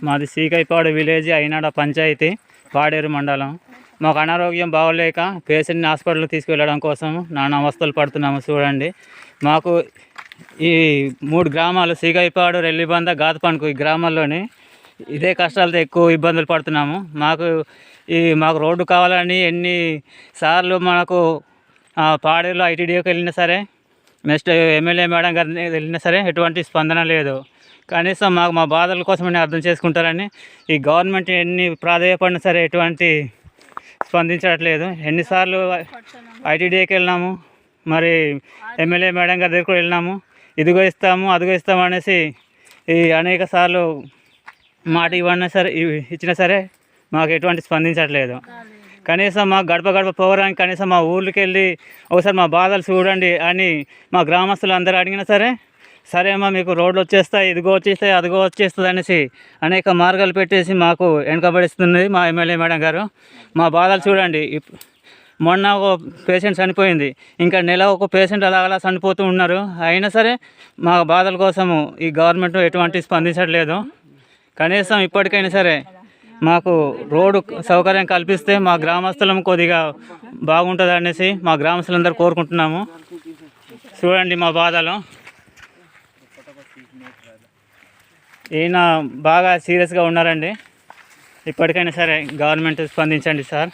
మాది సీకైపాడు విలేజ్ అయినాడ పంచాయతీ పాడేరు మండలం. మాకు అనారోగ్యం బాగోలేక పేషెంట్ని హాస్పిటల్కి తీసుకువెళ్ళడం కోసం నానా అవస్థలు పడుతున్నాము. చూడండి, మాకు ఈ 3 గ్రామాలు సీకైపాడు, రెల్లిబంద, గాతపనుకు ఈ గ్రామాల్లోని ఇదే కష్టాలతో ఎక్కువ ఇబ్బందులు పడుతున్నాము. మాకు రోడ్డు కావాలని ఎన్నిసార్లు మనకు పాడేరులో ఐటీడీఓకి వెళ్ళినా సరే, నెక్స్ట్ ఎమ్మెల్యే మేడం గారిని వెళ్ళినా సరే ఎటువంటి స్పందన లేదు. కనీసం మా బాధల కోసమని అర్థం చేసుకుంటారని ఈ గవర్నమెంట్ ఎన్ని ప్రాధాన్యపడినా సరే ఎటువంటి స్పందించట్లేదు. ఎన్నిసార్లు ఐటీడీఏకి వెళ్ళినాము, మరి ఎమ్మెల్యే మేడం గారి దగ్గర కూడా వెళ్ళినాము. ఇదిగో ఇస్తాము, అదిగో ఇస్తాము అనేసి ఈ అనేక సార్లు మాట ఇచ్చినా సరే మాకు ఎటువంటి స్పందించట్లేదు. కనీసం మా గడప పోవడానికి కనీసం మా ఊర్లోకి వెళ్ళి ఒకసారి మా బాధలు చూడండి అని మా గ్రామస్తులు అందరూ అడిగినా సరే అమ్మా మీకు రోడ్లు వచ్చేస్తాయి, ఇదిగో వచ్చేస్తాయి, అదిగో వచ్చేస్తుంది అనేసి అనేక మార్గాలు పెట్టేసి మాకు వెనకబడిస్తుంది మా ఎమ్మెల్యే మేడం గారు. మా బాధలు చూడండి, మొన్న ఒక పేషెంట్ చనిపోయింది, ఇంకా నెల ఒక పేషెంట్ అలా చనిపోతూ ఉన్నారు. అయినా సరే మా బాధల కోసము ఈ గవర్నమెంట్ ఎటువంటి స్పందించట్లేదు. కనీసం ఇప్పటికైనా సరే మాకు రోడ్డు సౌకర్యం కల్పిస్తే మా గ్రామస్తులం కొద్దిగా బాగుంటుంది అనేసి మా గ్రామస్తులందరూ కోరుకుంటున్నాము. చూడండి మా బాధలు. ఈయన బాగా సీరియస్గా ఉన్నారండి. ఇప్పటికైనా సరే గవర్నమెంట్ స్పందించండి సార్.